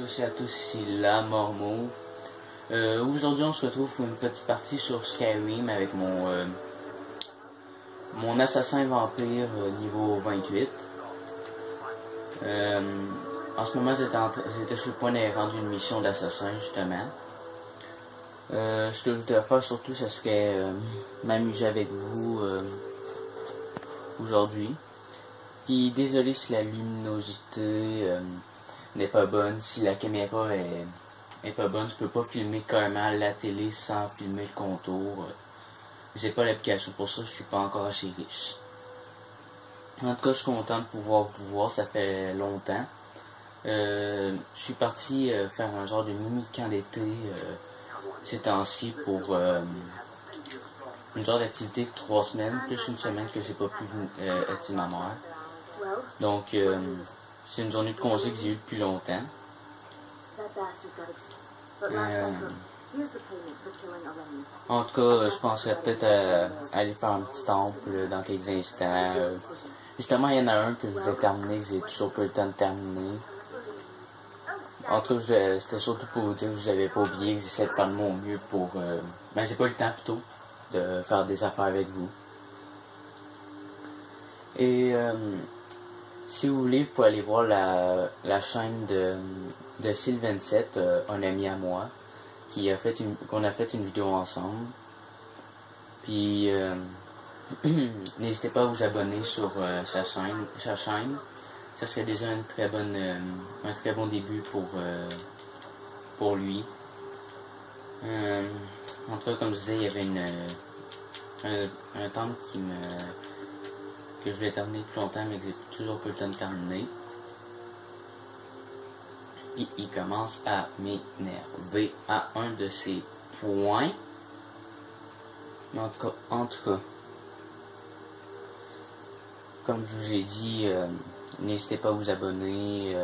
tous et à tous, ici la Mormauve. Aujourd'hui on se retrouve pour une petite partie sur Skyrim avec mon assassin vampire niveau 28. En ce moment j'étais sur le point d'aller rendre une mission d'assassin justement. Ce que je voudrais faire surtout ce serait m'amuser avec vous aujourd'hui. Puis désolé si la luminosité n'est pas bonne, si la caméra est pas bonne, je peux pas filmer carrément la télé sans filmer le contour. J'ai pas l'application pour ça, je suis pas encore assez riche. En tout cas, je suis content de pouvoir vous voir, ça fait longtemps. Je suis parti faire un genre de mini camp d'été ces temps-ci pour une genre d'activité de 3 semaines, plus une semaine que j'ai pas pu être ma mère. Donc, c'est une journée de congé que j'ai eu depuis longtemps. En tout cas, je penserais peut-être aller faire un petit temple dans quelques instants. Justement, il y en a un que je voulais terminer, que j'ai toujours pas eu le temps de terminer. En tout cas, c'était surtout pour vous dire que je n'avais pas oublié, que j'essaie de faire de mon mieux pour... ben, j'ai pas eu le temps plutôt de faire des affaires avec vous. Et... si vous voulez, vous pouvez aller voir la chaîne de Sylvain7, un ami à moi, qu'on a fait une vidéo ensemble. Puis n'hésitez pas à vous abonner sur sa chaîne. Ça serait déjà un très bon début pour lui. En tout cas, comme je disais, il y avait un temple que je voulais terminer depuis longtemps, mais que j'ai toujours pas le temps de terminer. Puis il commence à m'énerver à un de ses points. Mais en tout cas, comme je vous ai dit, n'hésitez pas à vous abonner,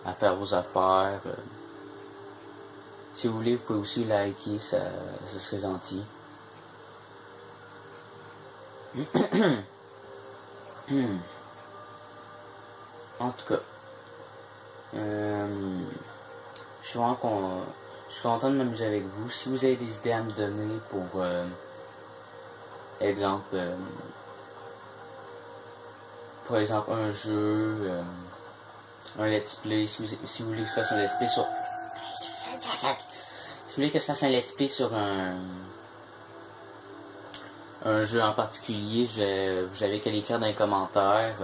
à faire vos affaires. Si vous voulez, vous pouvez aussi liker, ça serait gentil. En tout cas, je suis content de m'amuser avec vous. Si vous avez des idées à me donner pour, exemple, un jeu, un let's play, si vous voulez que je fasse un let's play sur... Si vous voulez que je fasse un let's play sur un jeu en particulier, vous avez qu'à l'écrire dans les commentaires.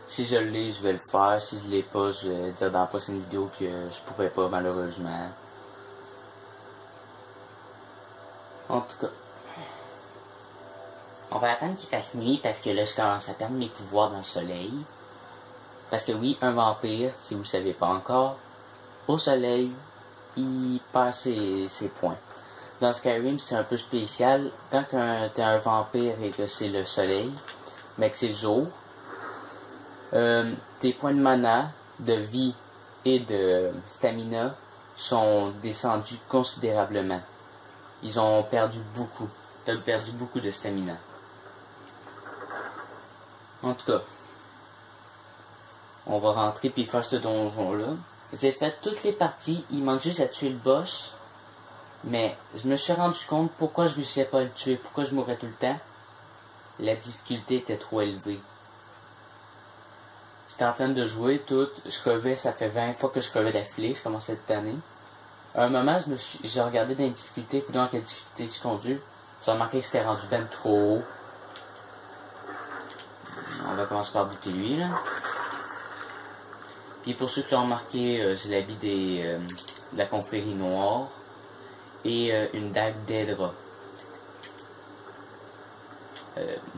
Si je l'ai, je vais le faire. Si je l'ai pas, je vais dire dans la prochaine vidéo que je pourrais pas, malheureusement. En tout cas, on va attendre qu'il fasse nuit parce que là, je commence à perdre mes pouvoirs dans le soleil. Parce que oui, un vampire, si vous le savez pas encore, au soleil, il perd ses points. Dans Skyrim, c'est un peu spécial. Quand t'es un vampire et que c'est le soleil, mais que c'est le jour, tes points de mana, de vie et de stamina sont descendus considérablement. Ils ont perdu beaucoup. T'as perdu beaucoup de stamina. En tout cas, on va rentrer puis faire ce donjon-là. J'ai fait toutes les parties, il manque juste à tuer le boss. Mais je me suis rendu compte pourquoi je ne réussissais pas à le tuer, pourquoi je mourais tout le temps. La difficulté était trop élevée. J'étais en train de jouer tout, je crevais, ça fait 20 fois que je crevais d'affilée, je commençais à être tanné. À un moment, j'ai regardé dans les difficultés, puis dans quelle difficulté je conduis, j'ai remarqué que c'était rendu ben trop haut. On va commencer par buter lui, là. Puis pour ceux qui l'ont remarqué, j'ai l'habit de la confrérie noire. Et une dague d'Edra.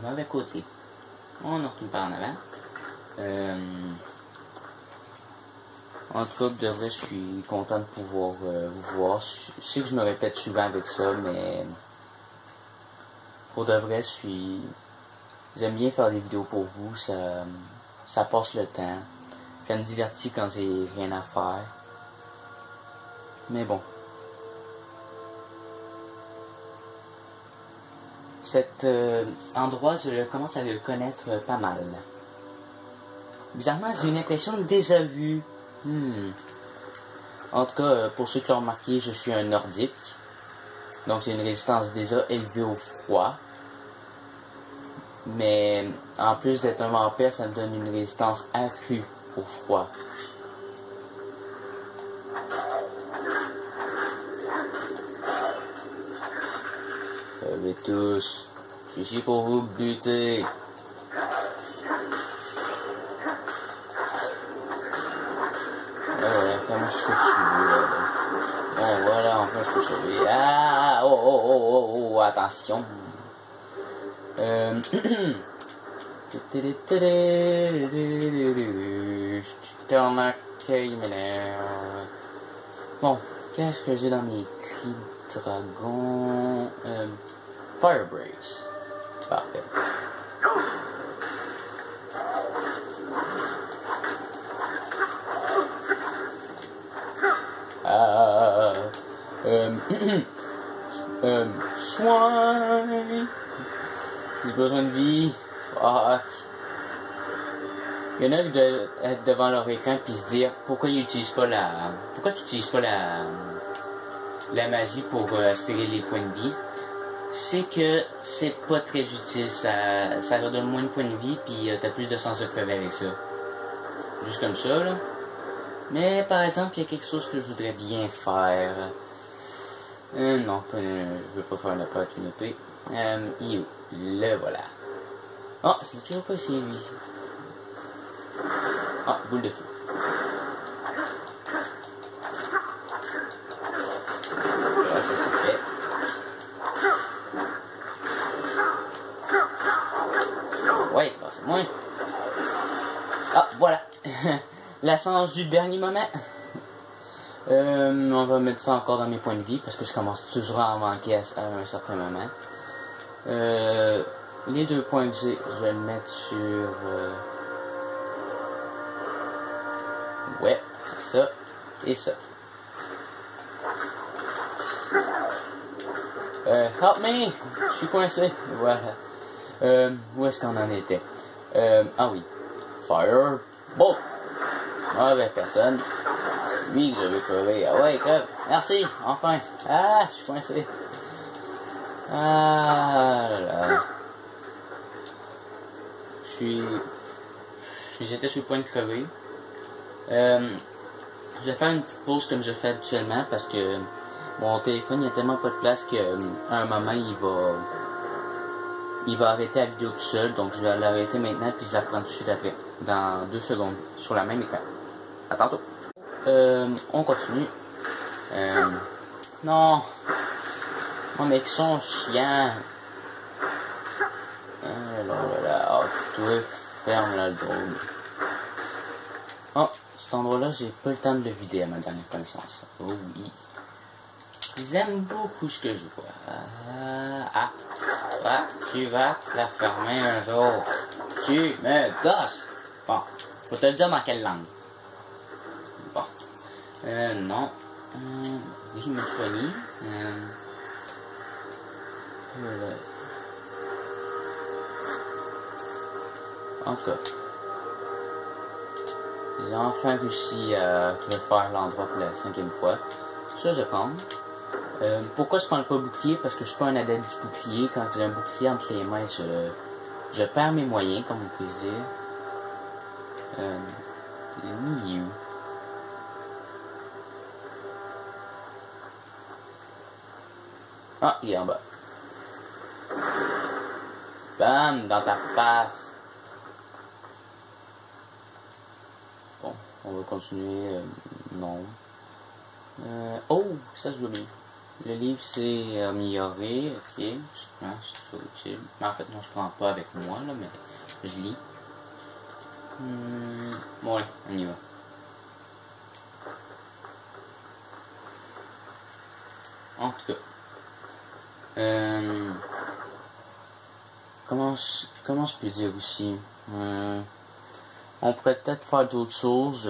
Mauvais côté. On retourne par en avant. En tout cas, de vrai, je suis content de pouvoir vous voir. Je sais que je me répète souvent avec ça, mais pour de vrai, j'aime bien faire des vidéos pour vous. Ça passe le temps. Ça me divertit quand j'ai rien à faire. Mais bon. Cet endroit, je commence à le connaître pas mal. Bizarrement, j'ai une impression de déjà vu. En tout cas, pour ceux qui l'ont remarqué, je suis un nordique. Donc j'ai une résistance déjà élevée au froid. Mais en plus d'être un vampire, ça me donne une résistance accrue au froid. Savez tous, je suis ici pour vous buter. Ouais, comment je fais là? Bon, voilà, enfin je peux sauver. Ah, oh, oh, oh, oh, oh, attention. Bon, qu'est-ce que j'ai dans mes cris de dragon? Fire Brace. Parfait. Soin. J'ai besoin de vie. Fuck. Il y en a qui doivent être devant leur écran puis se dire pourquoi ils utilisent pas pourquoi tu utilises pas la magie pour aspirer les points de vie. C'est que c'est pas très utile, ça redonne moins de points de vie puis t'as plus de sens de crever avec ça. Juste comme ça là. Mais par exemple, il y a quelque chose que je voudrais bien faire. Non, je veux pas faire une épée, une épée. Le voilà. Oh, c'est toujours pas essayé lui. Ah, boule de feu. Voilà, ça c'est fait. Ouais, bah c'est moins. Ah, voilà. L'essence du dernier moment. On va mettre ça encore dans mes points de vie parce que je commence toujours à en manquer à un certain moment. Les 2 points que j'ai, je vais le mettre sur... ouais, ça et ça. Help me! Je suis coincé. Voilà. Où est-ce qu'on en était? Ah oui. Fire. Bon. Mauvaise personne. C'est lui que je veux crever. Ah ouais, crève. Merci. Enfin. Ah, je suis coincé. Ah là là. J'étais sur le point de crever. Je vais faire une petite pause comme je fais habituellement parce que mon téléphone il n'y a tellement pas de place qu'à un moment il va arrêter la vidéo tout seul, donc je vais l'arrêter maintenant puis je la reprends tout de suite après, dans 2 secondes, sur la même écran. À tantôt. On continue. Non. Oh mais qu'ils sont chiants. Oh, toi, ferme là le drôle. Oh, cet endroit-là, j'ai pas le temps de le vider à ma dernière connaissance. Oh oui. J'aime beaucoup ce que je vois. Tu vas te la fermer un jour. Tu me gosses. Bon, faut te le dire dans quelle langue. Bon. Non. Oui, me soigner. En tout cas. J'ai enfin réussi à refaire l'endroit pour la 5e fois. Ça, je vais prendre. Pourquoi je prends pas le bouclier? Parce que je suis pas un adepte du bouclier. Quand j'ai un bouclier entre les mains, je perds mes moyens, comme on peut se dire. Miu. Ah, il est en bas. Bam, dans ta face. Bon, on va continuer. Non. Oh, ça je veux bien. Le livre c'est amélioré, ok. C'est utile. Mais en fait, non, je prends pas avec moi, là, mais je lis. Bon, allez, on y va. En tout cas. Comment je peux dire aussi? On pourrait peut-être faire d'autres choses.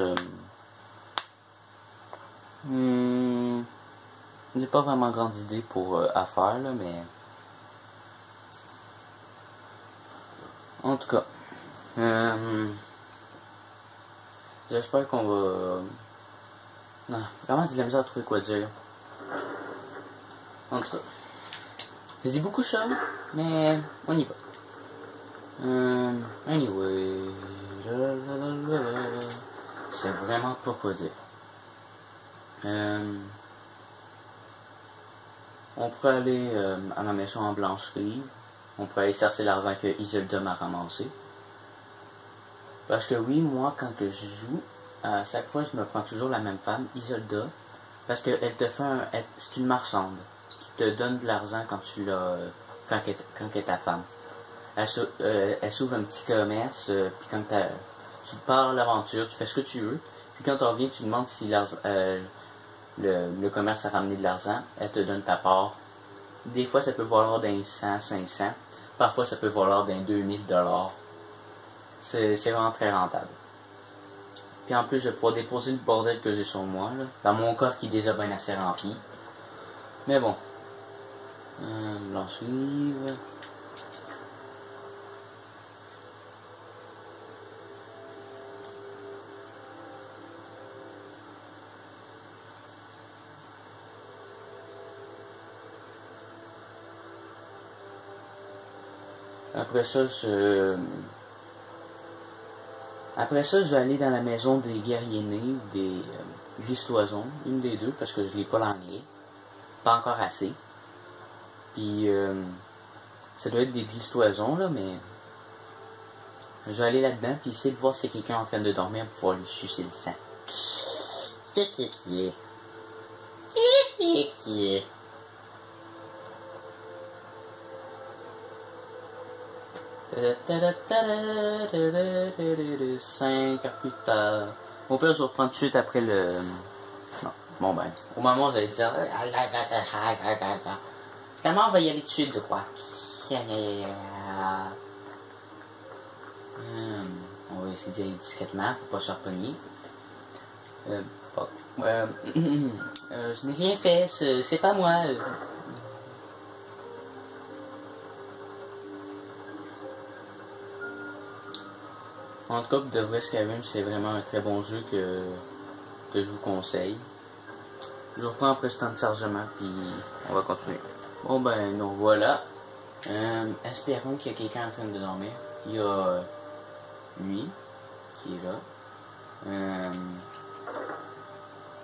J'ai pas vraiment grande idée pour à faire là, mais en tout cas, j'espère qu'on va Non, vraiment, j'ai de la misère à trouver quoi dire. En tout cas, je dis beaucoup ça, mais on y va. Anyway, c'est vraiment pas quoi dire. On pourrait aller à ma maison en blancherie. On pourrait aller chercher l'argent que Isolda m'a ramassé. Parce que oui, moi, quand que je joue, à chaque fois, je me prends toujours la même femme, Isolda. Parce qu'elle te fait c'est une marchande qui te donne de l'argent quand tu l'as, quand elle est ta femme. Elle s'ouvre un petit commerce, puis quand tu pars à l'aventure, tu fais ce que tu veux. Puis quand tu reviens, tu demandes si le commerce a ramené de l'argent, elle te donne ta part. Des fois, ça peut valoir d'un 100, 500. Parfois, ça peut valoir d'un 2000$. C'est vraiment très rentable. Puis en plus, je vais pouvoir déposer le bordel que j'ai sur moi, là, dans mon coffre qui est déjà bien assez rempli. Mais bon. Blanche-livre. Après ça, je vais aller dans la maison des guerriers nés ou des glistoisons, une des deux, parce que je lis pas l'anglais. Pas encore assez. Puis, ça doit être des glistoisons, là, mais je vais aller là-dedans, puis essayer de voir si quelqu'un est en train de dormir pour pouvoir lui sucer le sang. Qui est. 5 heures plus tard. Au pire, je vais reprendre tout de suite après le... Non, bon ben, au moment où j'allais dire... Finalement, on va y aller tout de suite, je crois. On va essayer d'y aller discrètement pour pas se faire pogner. Je n'ai rien fait, c'est pas moi. En tout cas, de vrai, Skyrim, c'est vraiment un très bon jeu que je vous conseille. Je reprends après ce temps de chargement, puis on va continuer. Bon ben, nous voilà. Espérons qu'il y a quelqu'un en train de dormir. Il y a lui, qui est là.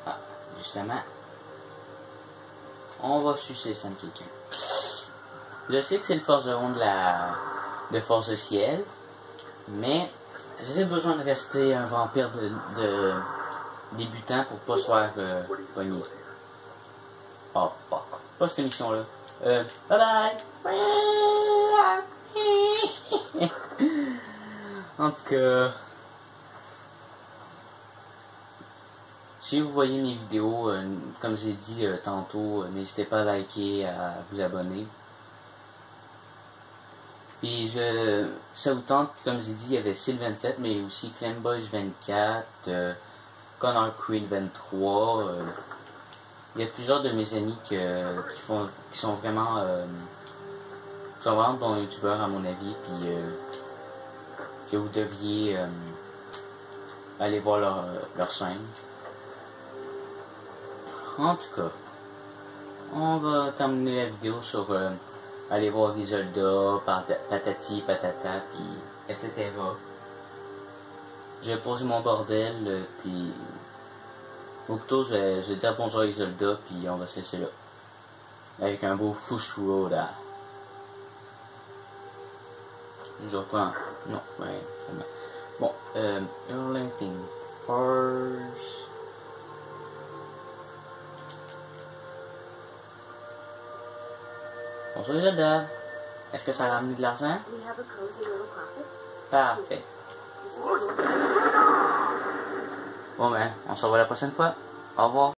Ah, justement. On va sucer ça de quelqu'un. Je sais que c'est le forgeron de Force de Ciel, mais... j'ai besoin de rester un vampire de débutant pour pas se faire pogner. Oh fuck. Pas cette émission-là. Bye bye! En tout cas... si vous voyez mes vidéos, comme j'ai dit tantôt, n'hésitez pas à liker, à vous abonner. Puis ça vous tente, comme j'ai dit, il y avait Sylvain7, mais aussi Clamboys24, Connor Creed 23. Il y a plusieurs de mes amis qui sont vraiment bons youtubeurs à mon avis, puis que vous deviez aller voir leur chaîne. En tout cas, on va terminer la vidéo sur aller voir Isolda, patati, patata, puis etc. Je vais poser mon bordel, puis au plutôt je vais dire bonjour à Isolda, puis on va se laisser là. Avec un beau fouchou là. Je reprends. Non, ouais. Bon, Erlanting Force. Bonjour Isolda. Est-ce que ça a ramené de l'argent? Parfait. Bon ben, on se revoit la prochaine fois. Au revoir.